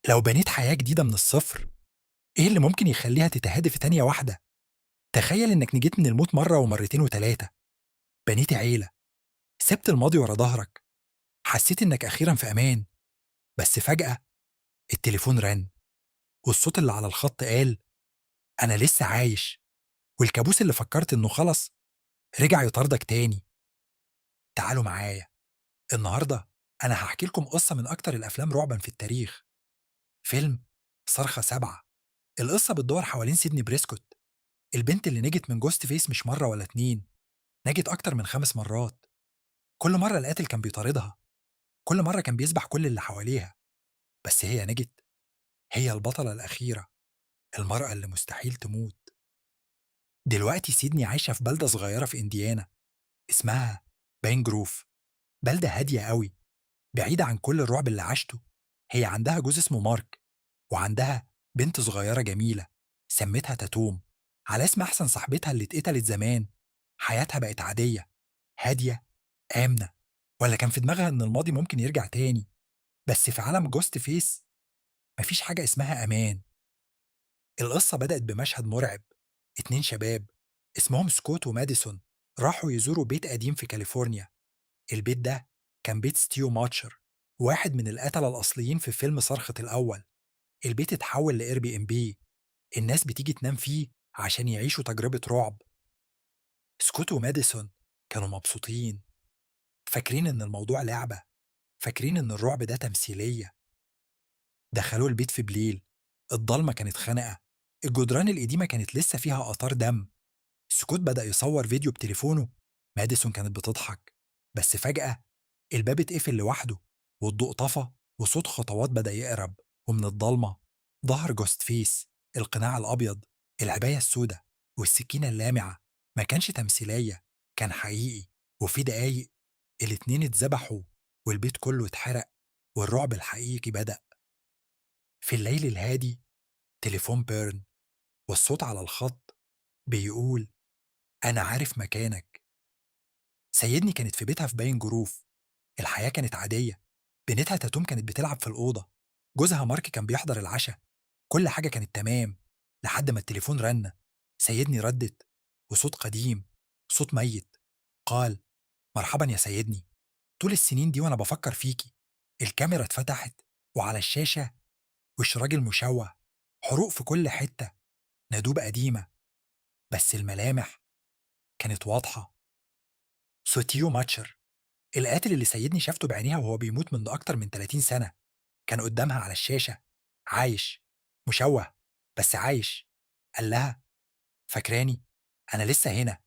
لو بنيت حياة جديدة من الصفر، إيه اللي ممكن يخلّيها تتهادى في ثانية واحدة؟ تخيّل إنك نجيت من الموت مرّة ومرّتين و3، بنيت عيلة، سِبت الماضي ورا ضهرك، حسّيت إنك أخيرًا في أمان، بس فجأة التليفون رن، والصوت اللي على الخط قال: "أنا لسه عايش." والكابوس اللي فكّرت إنه خلص، رجع يطاردك تاني. تعالوا معايا، النهارده أنا هاحكي لكم قصة من أكتر الأفلام رعبًا في التاريخ، فيلم صرخة 7. القصة بتدور حوالين سيدني بريسكوت، البنت اللي نجت من Ghost Face مش مرّة ولا 2، نجت أكتر من 5 مرات. كل مرة القاتل كان بيطاردها، كل مرة كان بيذبح كل اللي حواليها، بس هي نجت. هي البطلة الأخيرة، المرأة اللي مستحيل تموت. دلوقتي سيدني عايشة في بلدة صغيرة في إنديانا اسمها باين جروف، بلدة هادية قوي، بعيدة عن كل الرعب اللي عاشته. هي عندها جوز اسمه مارك، وعندها بنت صغيرة جميلة سمتها تاتوم على اسم أحسن صاحبتها اللي اتقتلت زمان. حياتها بقت عادية، هادية، آمنة. ولا كان في دماغها إن الماضي ممكن يرجع تاني؟ بس في عالم جوست فيس مفيش حاجة اسمها أمان. القصة بدأت بمشهد مرعب. 2 شباب اسمهم سكوت وماديسون راحوا يزوروا بيت قديم في كاليفورنيا. البيت ده كان بيت ستيو ماتشر، واحد من القتلة الأصليين في فيلم صرخة الأول. البيت اتحول لإير بي إم بي، الناس بتيجي تنام فيه عشان يعيشوا تجربة رعب. سكوت وماديسون كانوا مبسوطين، فاكرين إن الموضوع لعبة، فاكرين إن الرعب ده تمثيلية. دخلوا البيت في بليل، الضلمة كانت خانقة، الجدران القديمة كانت لسه فيها آثار دم. سكوت بدأ يصور فيديو بتليفونه، ماديسون كانت بتضحك. بس فجأة الباب اتقفل لوحده، والضوء طفى، وصوت خطوات بدأ يقرب. ومن الضلمة ظهر جوست فيس، القناع الأبيض، العباية السوداء، والسكينة اللامعة. ما كانش تمثيلية، كان حقيقي. وفي دقايق الاتنين اتذبحوا، والبيت كله اتحرق، والرعب الحقيقي بدأ. في الليل الهادي تليفون بيرن، والصوت على الخط بيقول: أنا عارف مكانك. سيدني كانت في بيتها في باين جروف، الحياة كانت عادية. بنتها تاتوم كانت بتلعب في الأوضة، جوزها مارك كان بيحضر العشاء، كل حاجة كانت تمام. لحد ما التليفون رن. سيدني ردت، وصوت قديم، صوت ميت، قال: مرحبا يا سيدني، طول السنين دي وأنا بفكر فيكي. الكاميرا اتفتحت، وعلى الشاشة وش راجل مشوه، حروق في كل حتة، ندوب قديمة، بس الملامح كانت واضحة. سوتيو ماتشر، القاتل اللي سيدني شافته بعينيها وهو بيموت منذ أكتر من 30 سنة، كان قدامها على الشاشة، عايش، مشوه، بس عايش. قال لها: فاكراني؟ أنا لسه هنا،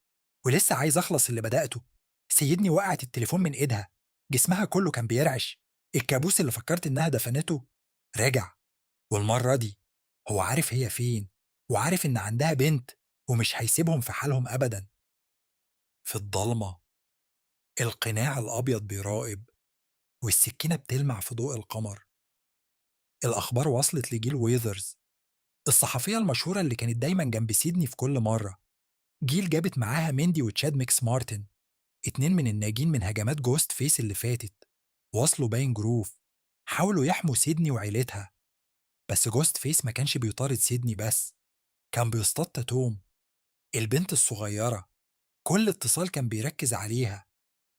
ولسه عايز أخلص اللي بدأته. سيدني وقعت التليفون من إيدها، جسمها كله كان بيرعش. الكابوس اللي فكرت إنها دفنته رجع، والمرة دي هو عارف هي فين، وعارف إن عندها بنت، ومش هيسيبهم في حالهم أبدا. في الضلمة القناع الأبيض بيراقب، والسكينة بتلمع في ضوء القمر. الأخبار وصلت لجيل ويذرز، الصحفية المشهورة اللي كانت دايما جنب سيدني في كل مرة. جيل جابت معاها ميندي وتشاد ميكس مارتن، 2 من الناجين من هجمات جوست فيس اللي فاتت. وصلوا باين جروف، حاولوا يحموا سيدني وعيلتها. بس جوست فيس ما كانش بيطارد سيدني بس، كان بيصطاد تاتوم، البنت الصغيرة. كل اتصال كان بيركز عليها،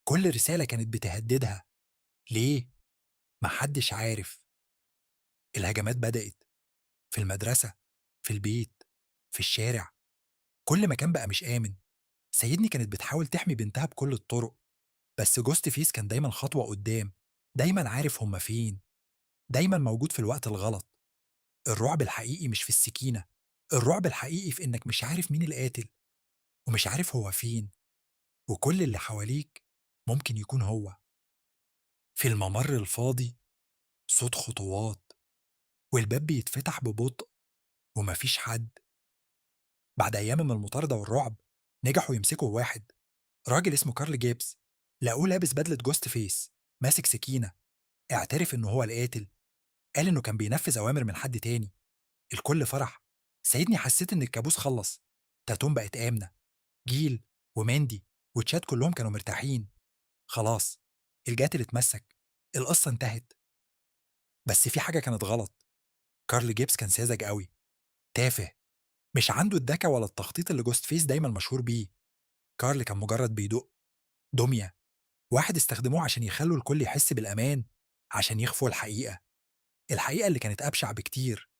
كل رسالة كانت بتهددها. ليه؟ محدش عارف. الهجمات بدأت في المدرسة، في البيت، في الشارع، كل مكان بقى مش آمن. سيدني كانت بتحاول تحمي بنتها بكل الطرق، بس جوست فيس كان دايما خطوة قدام، دايما عارف هما فين، دايما موجود في الوقت الغلط. الرعب الحقيقي مش في السكينة، الرعب الحقيقي في إنك مش عارف مين القاتل، ومش عارف هو فين، وكل اللي حواليك ممكن يكون هو. في الممر الفاضي صوت خطوات، والباب بيتفتح ببطء، ومفيش حد. بعد أيام من المطاردة والرعب نجحوا يمسكوا واحد، راجل اسمه كارل جيبس. لقوه لابس بدلة جوست فيس، ماسك سكينة. اعترف إنه هو القاتل، قال إنه كان بينفذ أوامر من حد تاني. الكل فرح. سيدني حسيت إن الكابوس خلص، تاتوم بقت آمنة، جيل وماندي وتشات كلهم كانوا مرتاحين. خلاص، القاتل اتمسك، القصة انتهت. بس في حاجة كانت غلط. كارل جيبس كان ساذج قوي، تافه، مش عنده الذكاء ولا التخطيط اللي جوست فيس دايما مشهور بيه. كارل كان مجرد بيدق دمية، واحد استخدموه عشان يخلوا الكل يحس بالأمان، عشان يخفوا الحقيقة اللي كانت أبشع بكتير،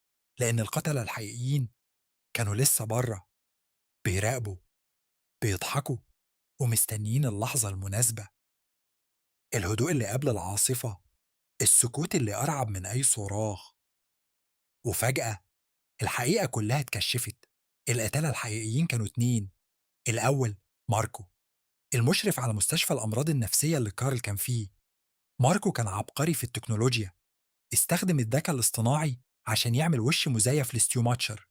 لأن القتلة الحقيقيين كانوا لسه بره، بيراقبوا، بيضحكوا، ومستنيين اللحظة المناسبة، الهدوء اللي قبل العاصفة، السكوت اللي أرعب من أي صراخ. وفجأة الحقيقة كلها اتكشفت. القتالة الحقيقيين كانوا اتنين. الأول ماركو، المشرف على مستشفى الأمراض النفسية اللي كارل كان فيه. ماركو كان عبقري في التكنولوجيا، استخدم الذكاء الاصطناعي عشان يعمل وش مزيف لستيو ماتشر.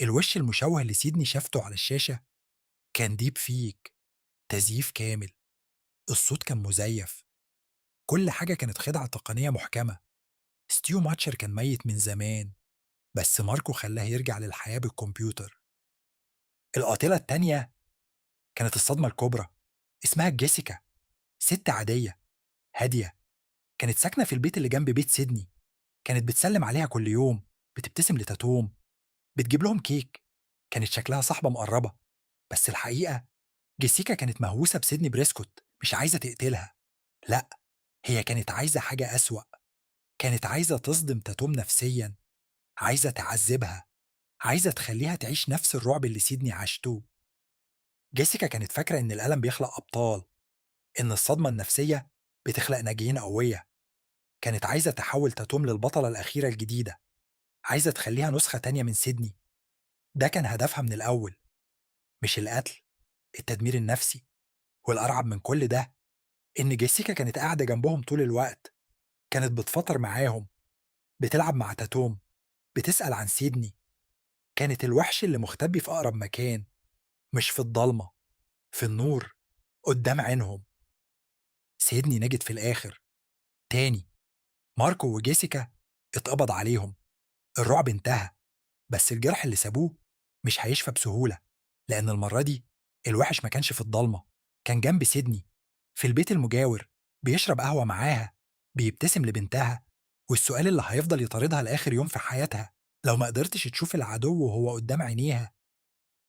الوش المشوه اللي سيدني شافته على الشاشة كان ديب فيك، تزييف كامل. الصوت كان مزيف، كل حاجة كانت خدعة تقنية محكمة. ستيو ماتشر كان ميت من زمان، بس ماركو خلاه يرجع للحياة بالكمبيوتر. القاتلة التانية كانت الصدمة الكبرى، اسمها جيسيكا، ست عادية هادية، كانت ساكنة في البيت اللي جنب بيت سيدني. كانت بتسلم عليها كل يوم، بتبتسم لتاتوم، بتجيب لهم كيك. كانت شكلها صاحبة مقربة، بس الحقيقة جيسيكا كانت مهووسة بسيدني بريسكوت، مش عايزة تقتلها. لأ، هي كانت عايزة حاجة أسوأ، كانت عايزة تصدم تاتوم نفسيا، عايزة تعذبها، عايزة تخليها تعيش نفس الرعب اللي سيدني عاشته. جيسيكا كانت فاكرة إن الألم بيخلق أبطال، إن الصدمة النفسية بتخلق ناجين قوية. كانت عايزة تحول تاتوم للبطلة الأخيرة الجديدة، عايزة تخليها نسخة تانية من سيدني. ده كان هدفها من الأول، مش القتل، التدمير النفسي. والأرعب من كل ده إن جيسيكا كانت قاعدة جنبهم طول الوقت، كانت بتفطر معاهم، بتلعب مع تاتوم، بتسأل عن سيدني. كانت الوحش اللي مختبي في أقرب مكان، مش في الضلمة، في النور، قدام عينهم. سيدني نجت في الآخر، تاني. ماركو وجيسيكا اتقبض عليهم، الرعب انتهى، بس الجرح اللي سابوه مش هيشفى بسهولة، لأن المرة دي الوحش ما كانش في الضلمة، كان جنب سيدني، في البيت المجاور، بيشرب قهوة معاها، بيبتسم لبنتها. والسؤال اللي هيفضل يطاردها لآخر يوم في حياتها: لو ما قدرتش تشوف العدو وهو قدام عينيها،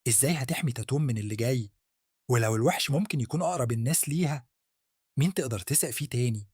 إزاي هتحمي تاتوم من اللي جاي؟ ولو الوحش ممكن يكون أقرب الناس ليها، مين تقدر تثق فيه تاني؟